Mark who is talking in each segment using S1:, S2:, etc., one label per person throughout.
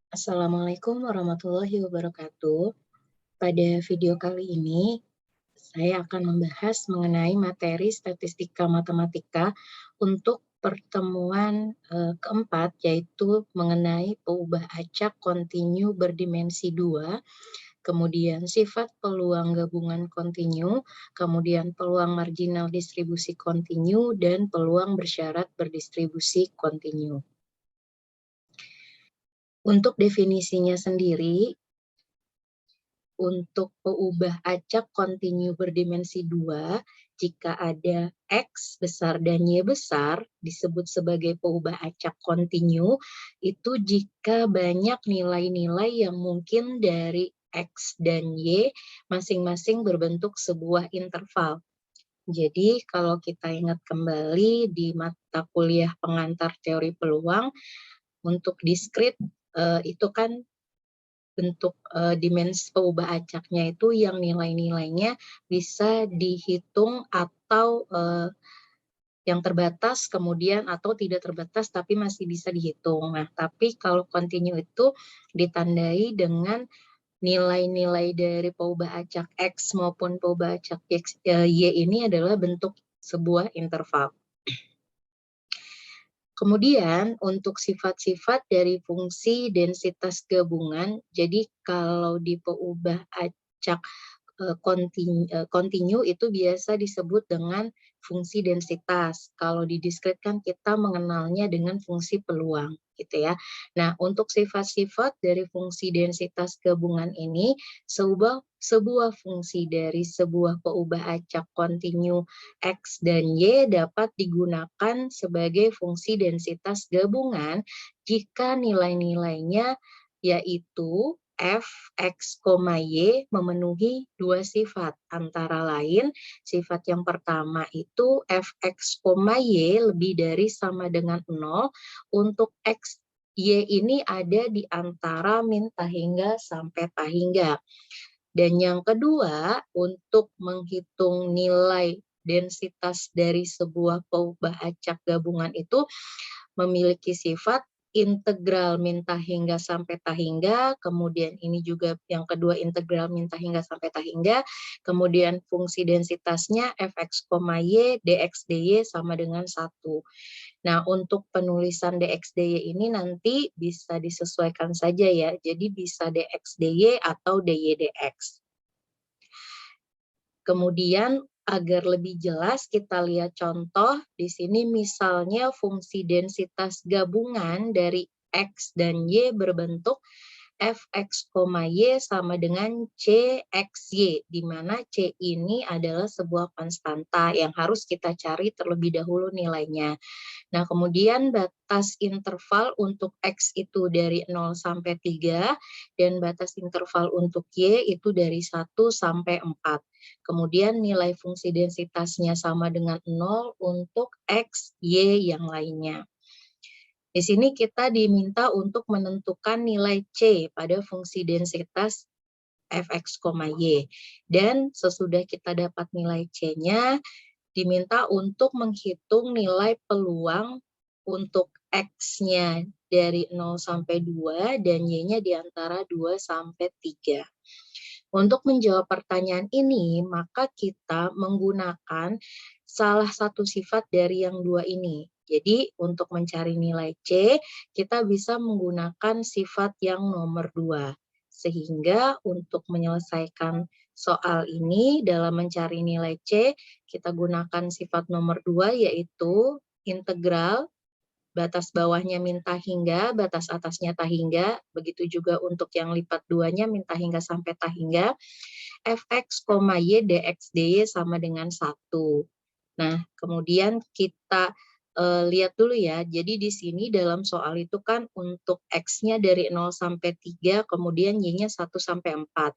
S1: Assalamualaikum warahmatullahi wabarakatuh. Pada video kali ini, saya akan membahas mengenai materi statistika matematika untuk pertemuan keempat, yaitu mengenai peubah acak kontinu berdimensi 2, kemudian sifat peluang gabungan kontinu, kemudian peluang marginal distribusi kontinu, dan peluang bersyarat berdistribusi kontinu. Untuk definisinya sendiri, untuk peubah acak kontinu berdimensi 2, jika ada X besar dan Y besar, disebut sebagai peubah acak kontinu, itu jika banyak nilai-nilai yang mungkin dari X dan Y masing-masing berbentuk sebuah interval. Jadi kalau kita ingat kembali di mata kuliah pengantar teori peluang, untuk diskrit itu kan bentuk dimensi peubah acaknya itu yang nilai-nilainya bisa dihitung atau yang terbatas kemudian atau tidak terbatas tapi masih bisa dihitung. Nah, tapi kalau kontinu itu ditandai dengan nilai-nilai dari peubah acak X maupun peubah acak Y ini adalah bentuk sebuah interval. Kemudian untuk sifat-sifat dari fungsi densitas gabungan, jadi kalau di peubah acak kontinu itu biasa disebut dengan fungsi densitas. Kalau di diskrit kan kita mengenalnya dengan fungsi peluang, gitu ya. Nah, untuk sifat-sifat dari fungsi densitas gabungan ini, sebuah fungsi dari sebuah peubah acak kontinu X dan Y dapat digunakan sebagai fungsi densitas gabungan jika nilai-nilainya yaitu f, x, y memenuhi dua sifat. Antara lain, sifat yang pertama itu f, x, y lebih dari sama dengan 0 untuk x, y ini ada di antara min tahingga sampai tahingga. Dan yang kedua, untuk menghitung nilai densitas dari sebuah peubah acak gabungan itu memiliki sifat integral min tahingga sampai tahingga, kemudian ini juga yang kedua integral min tahingga sampai tahingga, kemudian fungsi densitasnya fx, y, dx, dy sama dengan 1. Nah, untuk penulisan dx, dy ini nanti bisa disesuaikan saja ya, jadi bisa dx, dy atau dy, dx. Kemudian agar lebih jelas kita lihat contoh di sini misalnya fungsi densitas gabungan dari X dan Y berbentuk fx, y sama dengan cxy, di mana c ini adalah sebuah konstanta yang harus kita cari terlebih dahulu nilainya. Nah, kemudian batas interval untuk X itu dari 0 sampai 3, dan batas interval untuk Y itu dari 1 sampai 4. Kemudian nilai fungsi densitasnya sama dengan 0 untuk X, Y yang lainnya. Di sini kita diminta untuk menentukan nilai C pada fungsi densitas fx, y. Dan sesudah kita dapat nilai C-nya, diminta untuk menghitung nilai peluang untuk X-nya dari 0 sampai 2 dan Y-nya di antara 2 sampai 3. Untuk menjawab pertanyaan ini, maka kita menggunakan salah satu sifat dari yang dua ini. Jadi, untuk mencari nilai C, kita bisa menggunakan sifat yang nomor 2. Sehingga untuk menyelesaikan soal ini, dalam mencari nilai C, kita gunakan sifat nomor 2, yaitu integral batas bawahnya min tahingga, batas atasnya tahingga, begitu juga untuk yang lipat duanya min tahingga sampai tahingga, fx, y, dx, dy sama dengan 1. Nah, kemudian kita lihat dulu ya, jadi di sini dalam soal itu kan untuk x-nya dari 0 sampai 3, kemudian y-nya 1 sampai 4.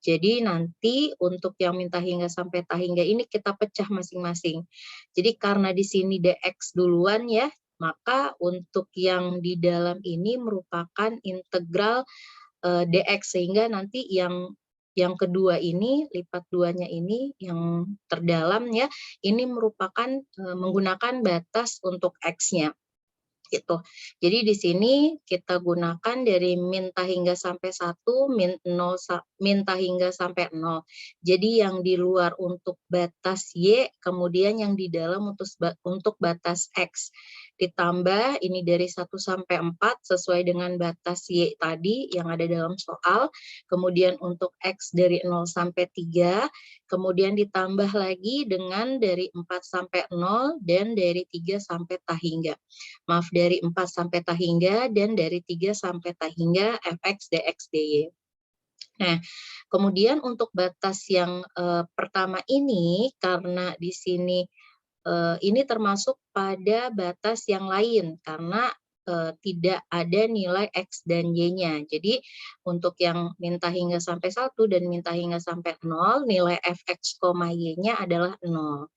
S1: Jadi nanti untuk yang min tahingga sampai tahingga ini kita pecah masing-masing. Jadi karena di sini dx duluan ya, maka untuk yang di dalam ini merupakan integral dx, sehingga nanti yang kedua ini, lipat duanya ini, yang terdalam ya, ini merupakan menggunakan batas untuk x-nya. gitu. Jadi di sini kita gunakan dari minta hingga sampai 1, minta hingga sampai 0. Jadi yang di luar untuk batas Y, kemudian yang di dalam untuk batas X. Ditambah ini dari 1 sampai 4 sesuai dengan batas Y tadi yang ada dalam soal. Kemudian untuk X dari 0 sampai 3, kemudian ditambah lagi dengan dari 4 sampai 0 dan dari 3 sampai tak hingga. Maaf, dari 4 sampai tak hingga dan dari 3 sampai tak hingga fx, dx, dy. Nah, kemudian untuk batas yang pertama ini, karena di sini ini termasuk pada batas yang lain, karena tidak ada nilai X dan Y-nya. Jadi, untuk yang minta hingga sampai 1 dan minta hingga sampai 0, nilai fx, y-nya adalah 0.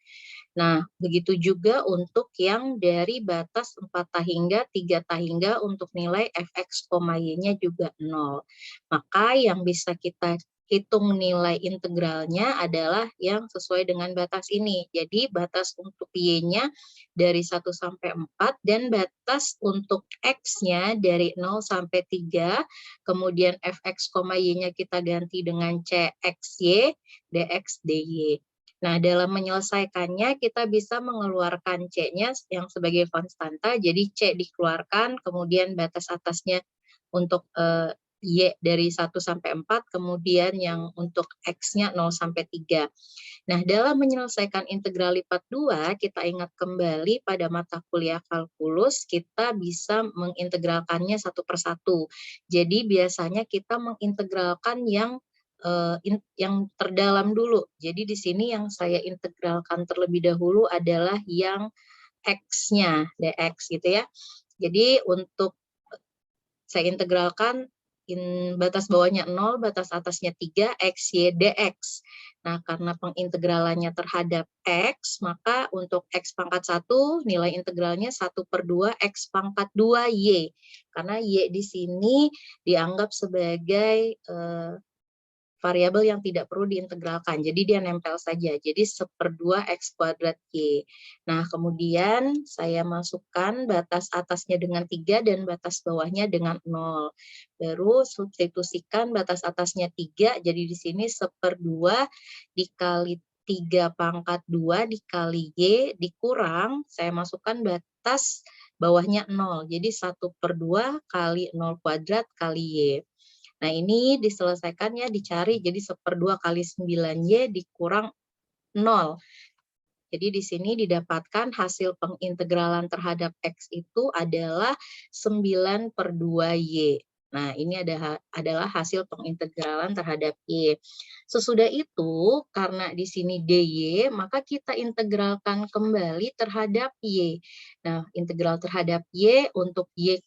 S1: Nah, begitu juga untuk yang dari batas 4 tahingga, 3 tahingga untuk nilai fx, y-nya juga 0. Maka yang bisa kita hitung nilai integralnya adalah yang sesuai dengan batas ini. Jadi batas untuk y-nya dari 1 sampai 4 dan batas untuk x-nya dari 0 sampai 3, kemudian fx, y-nya kita ganti dengan cxy, dx, dy. Nah, dalam menyelesaikannya kita bisa mengeluarkan C-nya yang sebagai konstanta, jadi C dikeluarkan, kemudian batas atasnya untuk Y dari 1 sampai 4, kemudian yang untuk X-nya 0 sampai 3. Nah, dalam menyelesaikan integral lipat 2, kita ingat kembali pada mata kuliah kalkulus, kita bisa mengintegralkannya satu persatu. Jadi, biasanya kita mengintegralkan yang terdalam dulu. Jadi di sini yang saya integralkan terlebih dahulu adalah yang X-nya, dx gitu ya. Jadi untuk saya integralkan batas bawahnya 0, batas atasnya 3, X, Y, dx. Nah, karena pengintegralannya terhadap X, maka untuk X pangkat 1, nilai integralnya 1/2 X pangkat 2 Y. Karena Y di sini dianggap sebagai variabel yang tidak perlu diintegralkan, jadi dia nempel saja, jadi 1/2 X kuadrat Y. Nah, kemudian saya masukkan batas atasnya dengan 3 dan batas bawahnya dengan 0. Baru substitusikan batas atasnya 3, jadi di sini 1/2 dikali 3 pangkat 2 dikali Y dikurang, saya masukkan batas bawahnya 0, jadi 1/2 kali 0 kuadrat kali Y. Nah, ini diselesaikan ya, dicari, jadi 1/2 kali 9Y dikurang 0. Jadi di sini didapatkan hasil pengintegralan terhadap X itu adalah 9/2Y. Nah, ini adalah hasil pengintegralan terhadap Y. Sesudah itu, karena di sini DY, maka kita integralkan kembali terhadap Y. Nah, integral terhadap Y untuk Y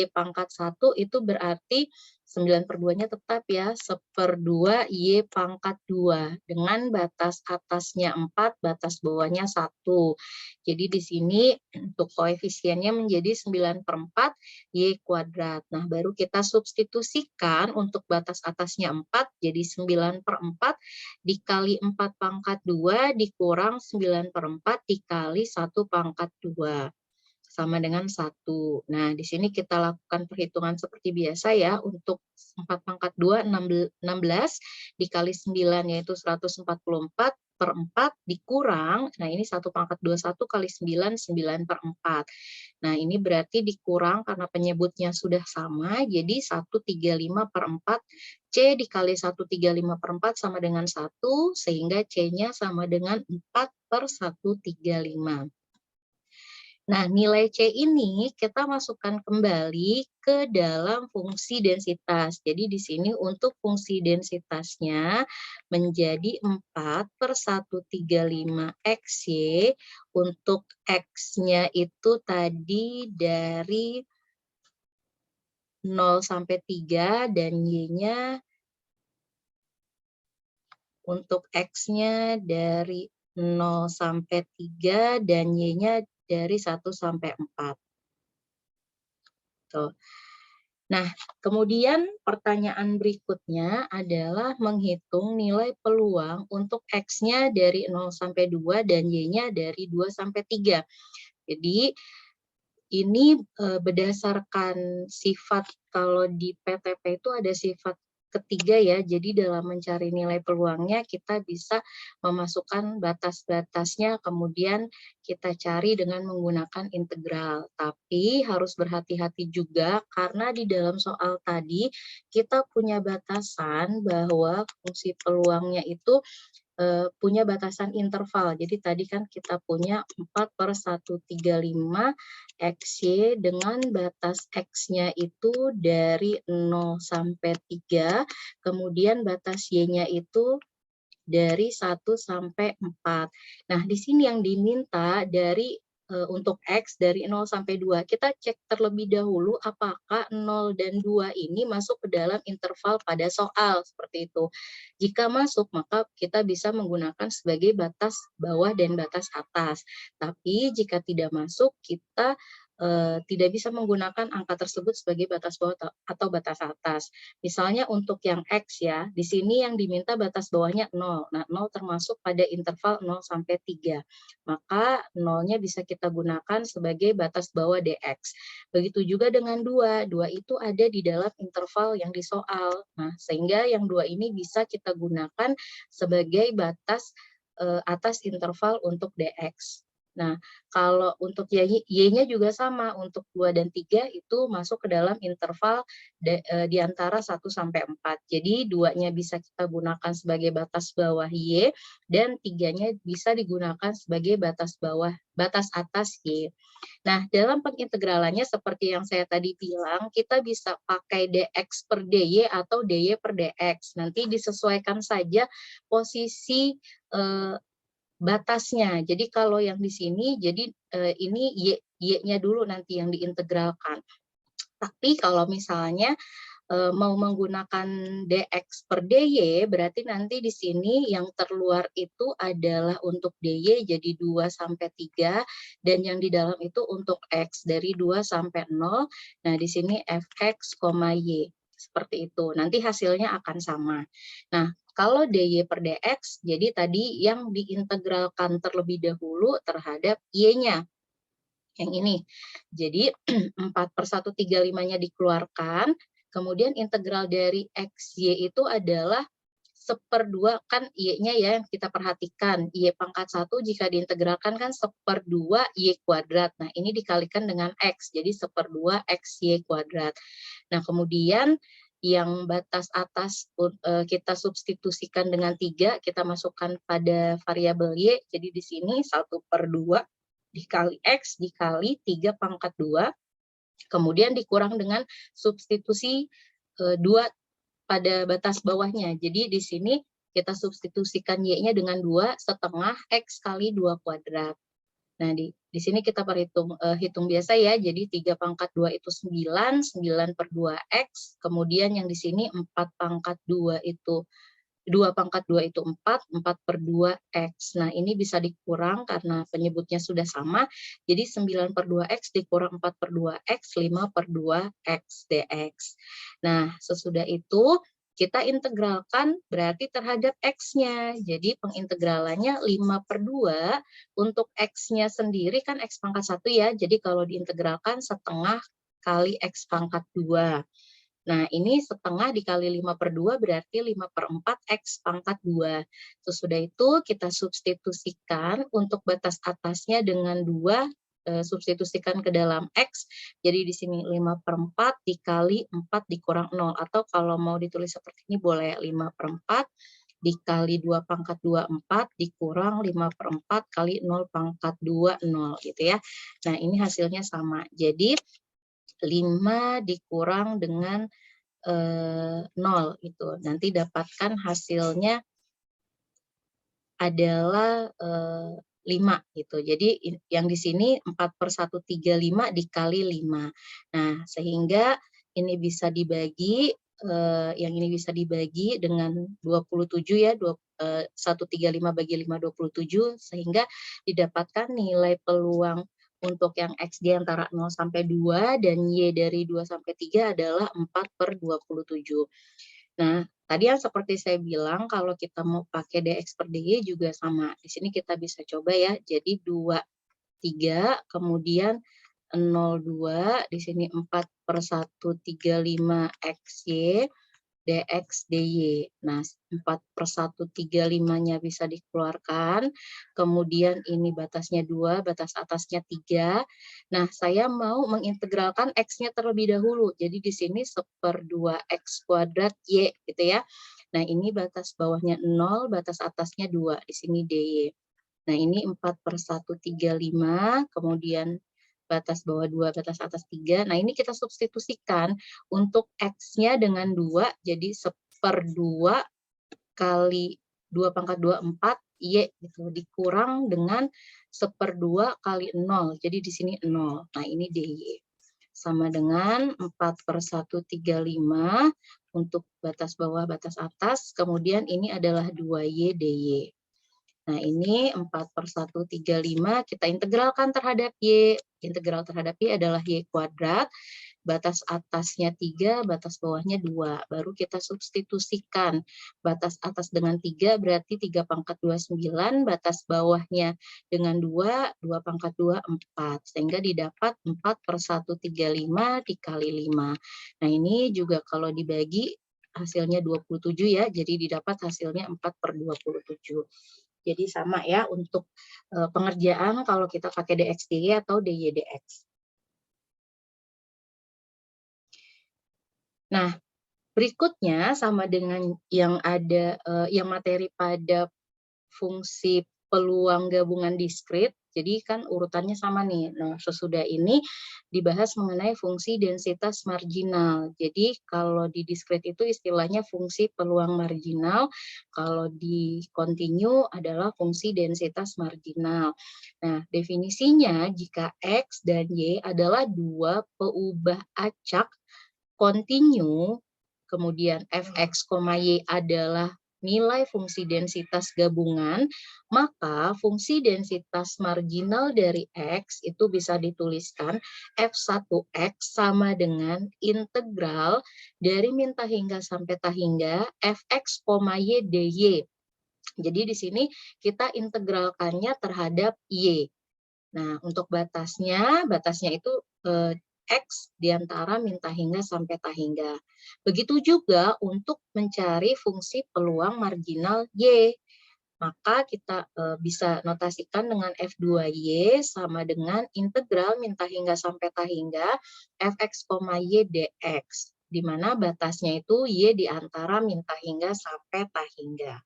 S1: pangkat 1 itu berarti 9/2-nya tetap ya, 1/2 Y pangkat 2. Dengan batas atasnya 4, batas bawahnya 1. Jadi di sini untuk koefisiennya menjadi 9/4 Y kuadrat. Nah, baru kita substitusikan untuk batas atasnya 4, jadi 9/4 dikali 4 pangkat 2 dikurang 9/4 dikali 1 pangkat 2. Sama dengan 1. Nah, di sini kita lakukan perhitungan seperti biasa ya. Untuk 4 pangkat 2, 16, dikali 9 yaitu 144 per 4 dikurang, nah ini 1 pangkat 21 kali 9, 9/4. Nah, ini berarti dikurang karena penyebutnya sudah sama, jadi 135/4. C dikali 135/4 sama dengan 1, sehingga C-nya sama dengan 4/135. Nah, nilai C ini kita masukkan kembali ke dalam fungsi densitas. Jadi di sini untuk fungsi densitasnya menjadi 4/135XY. Untuk X-nya itu tadi dari 0 sampai 3 dan Y-nya untuk X-nya dari 0 sampai 3 dan Y-nya dari 1 sampai 4. Tuh. Nah, kemudian pertanyaan berikutnya adalah menghitung nilai peluang untuk X-nya dari 0 sampai 2 dan Y-nya dari 2 sampai 3. Jadi, ini berdasarkan sifat, kalau di PTP itu ada sifat ketiga ya, jadi dalam mencari nilai peluangnya kita bisa memasukkan batas-batasnya, kemudian kita cari dengan menggunakan integral. Tapi harus berhati-hati juga karena di dalam soal tadi kita punya batasan bahwa fungsi peluangnya itu punya batasan interval. Jadi tadi kan kita punya 4/135 XY dengan batas X-nya itu dari 0 sampai 3, kemudian batas Y-nya itu dari 1 sampai 4. Nah, di sini yang diminta dari untuk X dari 0 sampai 2. Kita cek terlebih dahulu apakah 0 dan 2 ini masuk ke dalam interval pada soal, seperti itu. Jika masuk, maka kita bisa menggunakan sebagai batas bawah dan batas atas. Tapi jika tidak masuk, kita tidak bisa menggunakan angka tersebut sebagai batas bawah atau batas atas. Misalnya untuk yang X ya, di sini yang diminta batas bawahnya 0. Nah, 0 termasuk pada interval 0 sampai 3. Maka 0-nya bisa kita gunakan sebagai batas bawah DX. Begitu juga dengan 2. 2 itu ada di dalam interval yang disoal. Nah, sehingga yang 2 ini bisa kita gunakan sebagai batas atas interval untuk DX. Nah, kalau untuk Y-nya juga sama, untuk 2 dan 3 itu masuk ke dalam interval di antara 1 sampai 4. Jadi 2-nya bisa kita gunakan sebagai batas bawah Y, dan 3-nya bisa digunakan sebagai batas atas Y. Nah, dalam pengintegralannya seperti yang saya tadi bilang, kita bisa pakai dx per dy atau dy per dx. Nanti disesuaikan saja posisi batasnya. Jadi kalau yang di sini, jadi ini Y-nya dulu nanti yang diintegralkan. Tapi kalau misalnya mau menggunakan dx per dy, berarti nanti di sini yang terluar itu adalah untuk dy jadi 2 sampai 3, dan yang di dalam itu untuk x dari 2 sampai 0. Nah, di sini fx, y. Seperti itu. Nanti hasilnya akan sama. Nah, kalau dy per dx, jadi tadi yang diintegralkan terlebih dahulu terhadap y-nya. Yang ini. Jadi 4/135-nya dikeluarkan, kemudian integral dari XY itu adalah 1/2, kan Y-nya ya yang kita perhatikan. Y pangkat 1 jika diintegralkan kan 1/2 Y kuadrat. Nah, ini dikalikan dengan X, jadi 1/2 XY kuadrat. Nah, kemudian yang batas atas kita substitusikan dengan 3, kita masukkan pada variabel Y, jadi di sini 1/2 dikali X dikali 3 pangkat 2, kemudian dikurang dengan substitusi 2 pada batas bawahnya. Jadi di sini kita substitusikan Y-nya dengan 2 setengah X kali 2 kuadrat. Nah, di sini kita hitung biasa ya, jadi 3 pangkat 2 itu 9, 9/2X, kemudian yang di sini 4 pangkat 2 itu 2 pangkat 2 itu 4, 4/2X. Nah, ini bisa dikurang karena penyebutnya sudah sama, jadi 9/2X dikurang 4/2X, 5/2X dx. Nah, sesudah itu kita integralkan berarti terhadap X-nya. Jadi pengintegralannya 5/2, untuk X-nya sendiri kan X pangkat 1 ya, jadi kalau diintegralkan setengah kali X pangkat 2. Nah, ini setengah dikali 5/2 berarti 5/4 X pangkat 2. Sesudah itu kita substitusikan untuk batas atasnya dengan 2, substitusikan ke dalam X. Jadi di sini 5/4 dikali 4 dikurang 0. Atau kalau mau ditulis seperti ini boleh 5/4 dikali 2 pangkat 2, 4 dikurang 5/4 kali 0 pangkat 2, 0 gitu ya. Nah, ini hasilnya sama. Jadi 5 dikurang dengan 0 itu. Nanti dapatkan hasilnya adalah 5 gitu. Jadi yang di sini 4/135 dikali 5. Nah, sehingga ini bisa dibagi, yang ini bisa dibagi dengan 27 ya, 135 bagi 5, 27, sehingga didapatkan nilai peluang untuk yang X di antara 0 sampai 2 dan Y dari 2 sampai 3 adalah 4/27. Nah, tadi yang seperti saya bilang kalau kita mau pakai dx per dy juga sama. Di sini kita bisa coba ya, jadi 2, 3, kemudian 0,2, di sini 4/135 XY, dx dy. Nah, 4/135-nya bisa dikeluarkan, kemudian ini batasnya 2, batas atasnya 3. Nah, saya mau mengintegralkan X-nya terlebih dahulu, jadi di sini 1/2 X kuadrat Y, gitu ya. Nah, ini batas bawahnya 0, batas atasnya 2, di sini dy. Nah, ini 4/135, kemudian batas bawah 2, batas atas 3. Nah, ini kita substitusikan untuk X-nya dengan 2, jadi 1/2 kali 2 × 2 4 Y gitu, dikurang dengan 1/2 kali 0, jadi di sini 0. Nah, ini dy. Sama dengan 4/135 untuk batas bawah, batas atas, kemudian ini adalah 2Y dy. Nah, ini 4/135 kita integralkan terhadap Y. Integral terhadap Y adalah Y kuadrat, batas atasnya 3, batas bawahnya 2. Baru kita substitusikan. Batas atas dengan 3 berarti 3/2 9, batas bawahnya dengan 2, 2/2 4. Sehingga didapat 4/135 dikali 5. Nah, ini juga kalau dibagi hasilnya 27 ya, jadi didapat hasilnya 4/27. Jadi sama ya untuk pengerjaan kalau kita pakai dx dy atau dy dx. Nah, berikutnya sama dengan yang ada yang materi pada fungsi peluang gabungan diskrit, jadi kan urutannya sama nih. Nah, sesudah ini dibahas mengenai fungsi densitas marginal. Jadi kalau di diskrit itu istilahnya fungsi peluang marginal, kalau di kontinu adalah fungsi densitas marginal. Nah, definisinya jika X dan Y adalah dua peubah acak kontinu, kemudian fx, y adalah nilai fungsi densitas gabungan, maka fungsi densitas marginal dari X itu bisa dituliskan F1X sama dengan integral dari min hingga sampai hingga Fx, Y dy. Jadi di sini kita integralkannya terhadap Y. Nah, untuk batasnya itu X di antara min hingga sampai hingga. Begitu juga untuk mencari fungsi peluang marginal Y. Maka kita bisa notasikan dengan F2Y sama dengan integral min hingga sampai hingga Fx, Y dx. Di mana batasnya itu Y di antara min hingga sampai hingga.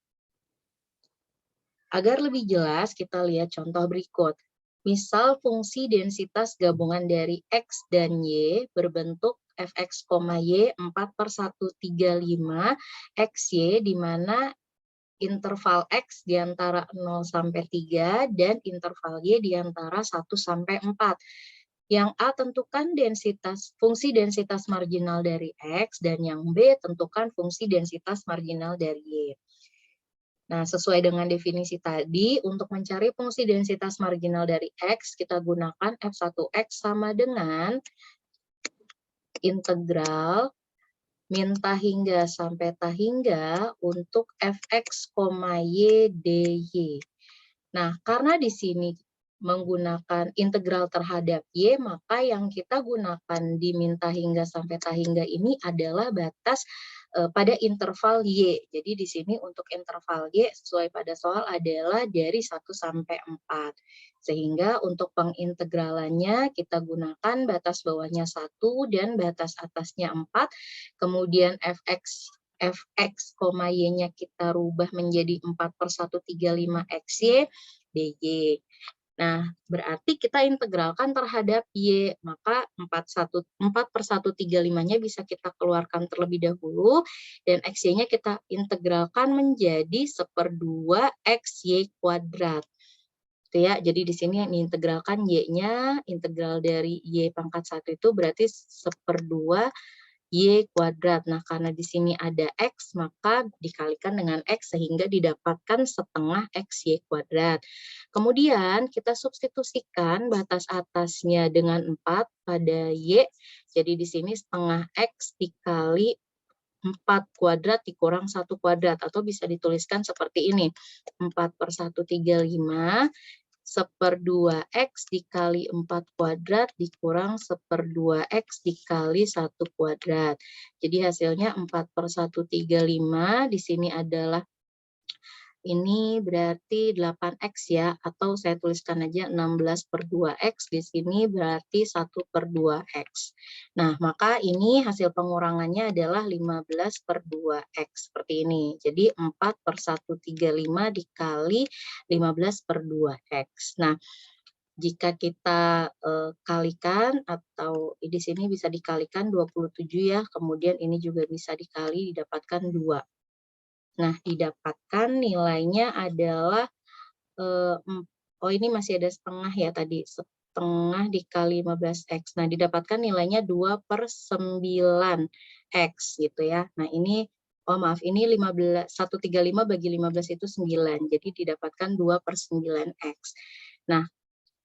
S1: Agar lebih jelas, kita lihat contoh berikut. Misal fungsi densitas gabungan dari X dan Y berbentuk Fx, Y 4/135 XY, di mana interval X di antara 0 sampai 3 dan interval Y di antara 1 sampai 4. Yang A tentukan fungsi densitas marginal dari X, dan yang B tentukan fungsi densitas marginal dari Y. Nah, sesuai dengan definisi tadi, untuk mencari fungsi densitas marginal dari X, kita gunakan F1X sama dengan integral min hingga sampai hingga untuk Fx, Y dy. Nah, karena di sini menggunakan integral terhadap Y, maka yang kita gunakan di min hingga sampai hingga ini adalah batas pada interval Y. Jadi di sini untuk interval Y sesuai pada soal adalah dari 1 sampai 4. Sehingga untuk pengintegralannya kita gunakan batas bawahnya 1 dan batas atasnya 4. Kemudian Fx, Y-nya kita rubah menjadi 4/135 XY dy. Nah, berarti kita integralkan terhadap Y, maka 4/135-nya bisa kita keluarkan terlebih dahulu, dan XY-nya kita integralkan menjadi 1/2 XY kuadrat. Itu ya, jadi di sini yang diintegralkan Y-nya, integral dari Y pangkat 1 itu berarti 1/2 Y kuadrat. Nah, karena di sini ada X, maka dikalikan dengan X sehingga didapatkan setengah XY kuadrat. Kemudian kita substitusikan batas atasnya dengan 4 pada Y. Jadi di sini setengah X dikali 4 kuadrat dikurang 1 kuadrat, atau bisa dituliskan seperti ini. 4/135 1/2x dikali 4 kuadrat dikurang 1/2x dikali 1 kuadrat. Jadi hasilnya 4/135, di sini adalah ini berarti 8x ya, atau saya tuliskan aja 16/2x, di sini berarti 1/2x. Nah, maka ini hasil pengurangannya adalah 15/2x, seperti ini. Jadi 4/135 dikali 15/2x. Nah, jika kita kalikan, atau di sini bisa dikalikan 27 ya, kemudian ini juga bisa dikali, didapatkan 2. Nah, didapatkan nilainya adalah, oh ini masih ada setengah ya tadi, setengah dikali 15x. Nah, didapatkan nilainya 2/9x gitu ya. Nah, ini, oh maaf, ini 135 bagi 15 itu 9, jadi didapatkan 2/9x. Nah,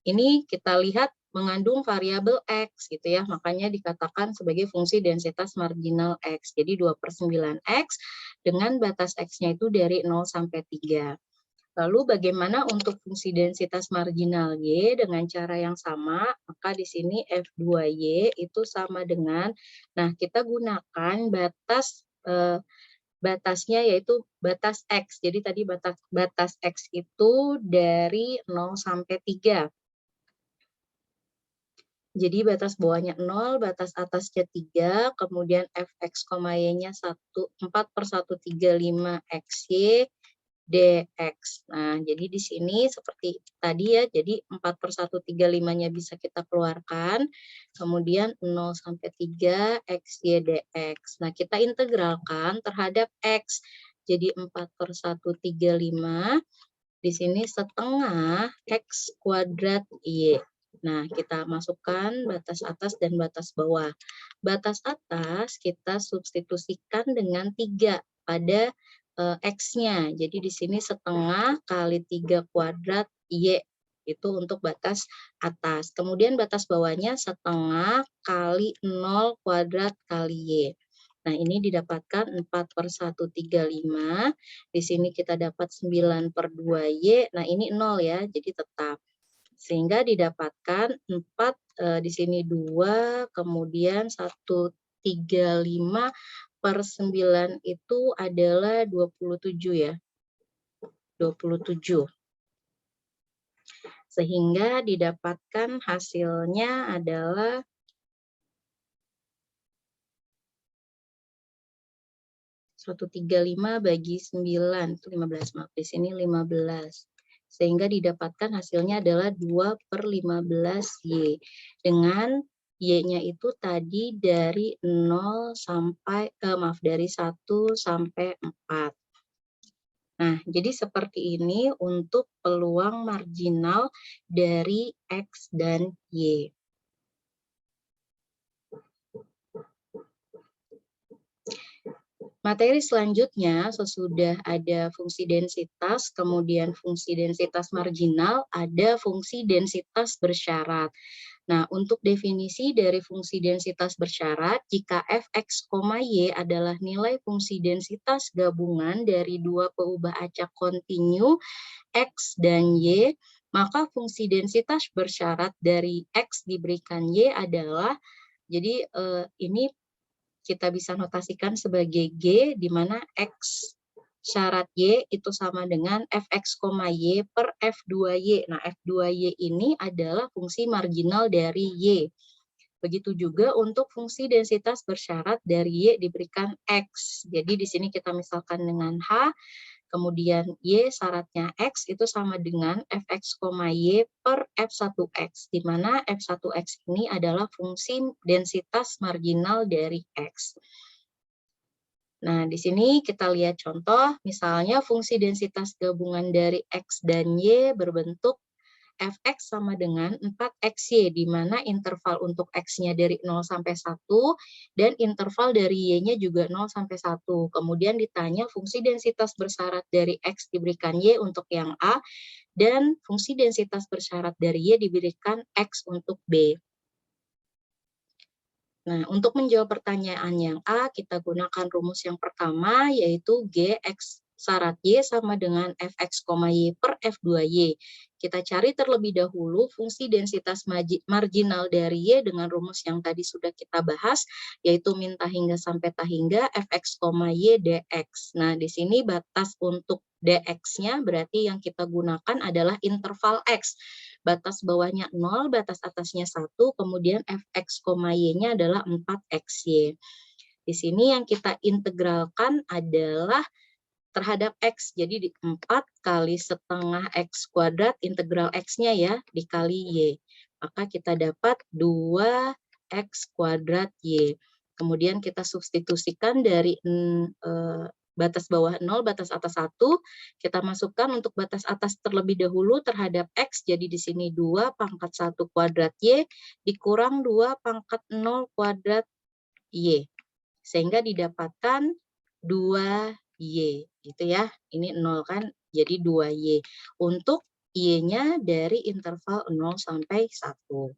S1: ini kita lihat mengandung variabel X gitu ya, makanya dikatakan sebagai fungsi densitas marginal X. Jadi 2/9X dengan batas X-nya itu dari 0 sampai 3. Lalu bagaimana untuk fungsi densitas marginal Y? Dengan cara yang sama, maka di sini F2Y itu sama dengan, nah kita gunakan batasnya yaitu batas X. Jadi tadi batas X itu dari 0 sampai 3. Jadi batas bawahnya 0, batas atasnya 3, kemudian fx, y-nya 4/135xy dx. Nah, jadi di sini seperti tadi ya, jadi 4/135-nya bisa kita keluarkan, kemudian 0 sampai 3 xy dx. Nah, kita integralkan terhadap x. Jadi 4/135, di sini setengah x kuadrat y. Nah, kita masukkan batas atas dan batas bawah. Batas atas kita substitusikan dengan 3 pada X-nya. Jadi di sini setengah kali 3 kuadrat Y. Itu untuk batas atas. Kemudian batas bawahnya setengah kali 0 kuadrat kali Y. Nah, ini didapatkan 4/135. Di sini kita dapat 9/2Y. Nah, ini 0 ya, jadi tetap. Sehingga didapatkan 4, di sini 2, kemudian 135/9 itu adalah 27 ya, 27. Sehingga didapatkan hasilnya adalah 135 bagi 9, itu 15, maaf, di sini 15. Sehingga didapatkan hasilnya adalah 2/15Y. Dengan Y-nya itu tadi dari 0 sampai, dari 1 sampai 4. Nah, jadi seperti ini untuk peluang marginal dari X dan Y. Materi selanjutnya, sesudah ada fungsi densitas, kemudian fungsi densitas marginal, ada fungsi densitas bersyarat. Nah, untuk definisi dari fungsi densitas bersyarat, jika fx, y adalah nilai fungsi densitas gabungan dari dua peubah acak kontinu x dan y, maka fungsi densitas bersyarat dari x diberikan y adalah, jadi ini kita bisa notasikan sebagai G, di mana X syarat Y itu sama dengan Fx, Y per F2Y. Nah, F2Y ini adalah fungsi marginal dari Y. Begitu juga untuk fungsi densitas bersyarat dari Y diberikan X. Jadi di sini kita misalkan dengan H, kemudian Y syaratnya X itu sama dengan Fx, Y per F1X, di mana F1X ini adalah fungsi densitas marginal dari X. Nah, di sini kita lihat contoh, misalnya fungsi densitas gabungan dari X dan Y berbentuk Fx sama dengan 4xy, di mana interval untuk x-nya dari 0 sampai 1 dan interval dari y-nya juga 0 sampai 1. Kemudian ditanya fungsi densitas bersyarat dari x diberikan y untuk yang A dan fungsi densitas bersyarat dari y diberikan x untuk B. Nah, untuk menjawab pertanyaan yang A, kita gunakan rumus yang pertama, yaitu Gx syarat Y sama dengan Fx, Y per F2Y. Kita cari terlebih dahulu fungsi densitas marginal dari Y dengan rumus yang tadi sudah kita bahas, yaitu min tahingga sampai tahingga Fx, Y dx. Nah, di sini batas untuk dx-nya berarti yang kita gunakan adalah interval x. Batas bawahnya 0, batas atasnya 1, kemudian Fx, Y-nya adalah 4xy. Di sini yang kita integralkan adalah terhadap X. Jadi 4 kali setengah X kuadrat integral X-nya ya dikali Y. Maka kita dapat 2X kuadrat Y. Kemudian kita substitusikan dari batas bawah 0, batas atas 1. Kita masukkan untuk batas atas terlebih dahulu terhadap X. Jadi di sini 2 pangkat 1 kuadrat Y dikurang 2 pangkat 0 kuadrat Y. Sehingga didapatkan 2Y gitu ya. Ini 0 kan, jadi 2Y. Untuk Y-nya dari interval 0 sampai 1.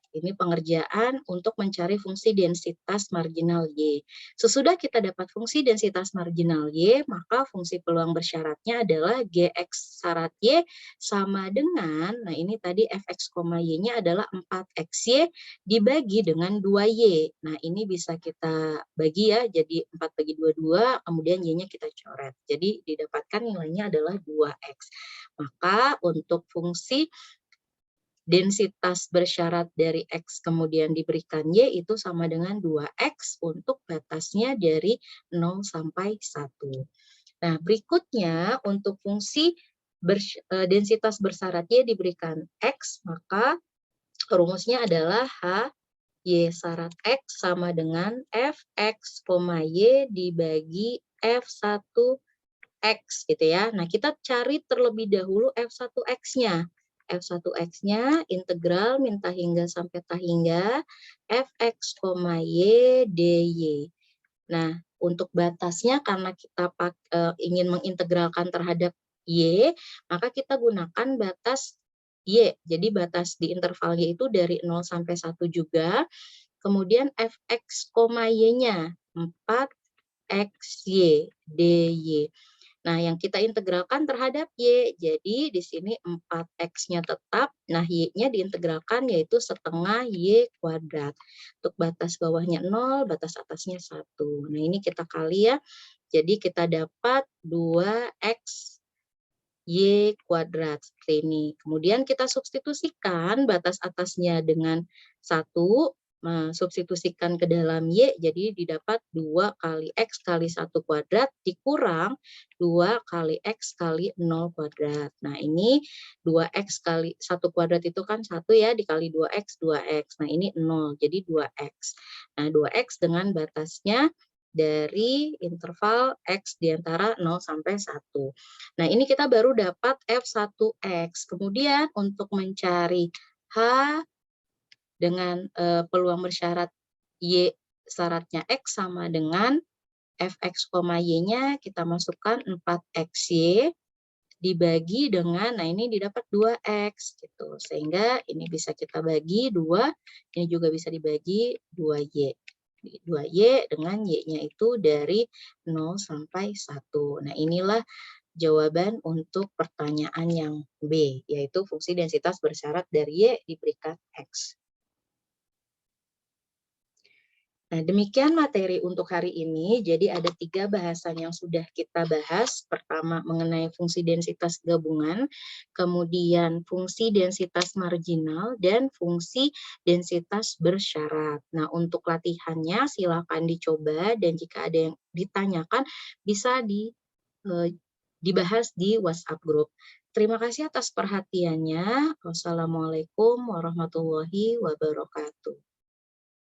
S1: Ini pengerjaan untuk mencari fungsi densitas marginal Y. Sesudah kita dapat fungsi densitas marginal Y, maka fungsi peluang bersyaratnya adalah Gx syarat Y sama dengan, nah ini tadi Fx, Y-nya adalah 4xy dibagi dengan 2Y. Nah ini bisa kita bagi ya, jadi 4 bagi 2, kemudian Y-nya kita coret. Jadi didapatkan nilainya adalah 2x. Maka untuk fungsi densitas bersyarat dari X kemudian diberikan Y itu sama dengan 2X untuk batasnya dari 0 sampai 1. Nah, berikutnya untuk fungsi densitas bersyarat Y diberikan X, maka rumusnya adalah H Y syarat X sama dengan Fx, Y dibagi F1X gitu ya. Nah, kita cari terlebih dahulu F1X-nya. F1X-nya integral min tahingga sampai tahingga Fx, Y dy. Nah, untuk batasnya karena kita ingin mengintegralkan terhadap Y, maka kita gunakan batas Y. Jadi batas di interval Y itu dari 0 sampai 1 juga. Kemudian Fx, Y-nya 4xy dy. Nah, yang kita integralkan terhadap Y, jadi di sini 4X-nya tetap, nah Y-nya diintegralkan yaitu setengah Y kuadrat. Untuk batas bawahnya 0, batas atasnya 1. Nah, ini kita kali ya, jadi kita dapat 2X Y kuadrat seperti ini. Kemudian kita substitusikan batas atasnya dengan 1, substitusikan ke dalam Y, jadi didapat 2 kali X kali 1 kuadrat dikurang 2 kali X kali 0 kuadrat. Nah, ini 2X kali 1 kuadrat itu kan 1 ya, dikali 2X, 2X. Nah, ini 0, jadi 2X. Nah, 2X dengan batasnya dari interval X di antara 0 sampai 1. Nah, ini kita baru dapat F1X. Kemudian untuk mencari H dengan peluang bersyarat Y syaratnya X sama dengan Fx, Y-nya kita masukkan 4xy dibagi dengan, nah ini didapat 2x gitu. Sehingga ini bisa kita bagi 2, ini juga bisa dibagi 2y. 2y dengan Y-nya itu dari 0 sampai 1. Nah, inilah jawaban untuk pertanyaan yang B, yaitu fungsi densitas bersyarat dari Y diberikan X. Nah, demikian materi untuk hari ini. Jadi ada 3 bahasan yang sudah kita bahas. Pertama mengenai fungsi densitas gabungan, kemudian fungsi densitas marginal, dan fungsi densitas bersyarat. Nah, untuk latihannya silakan dicoba dan jika ada yang ditanyakan bisa dibahas di WhatsApp group. Terima kasih atas perhatiannya. Wassalamualaikum warahmatullahi wabarakatuh.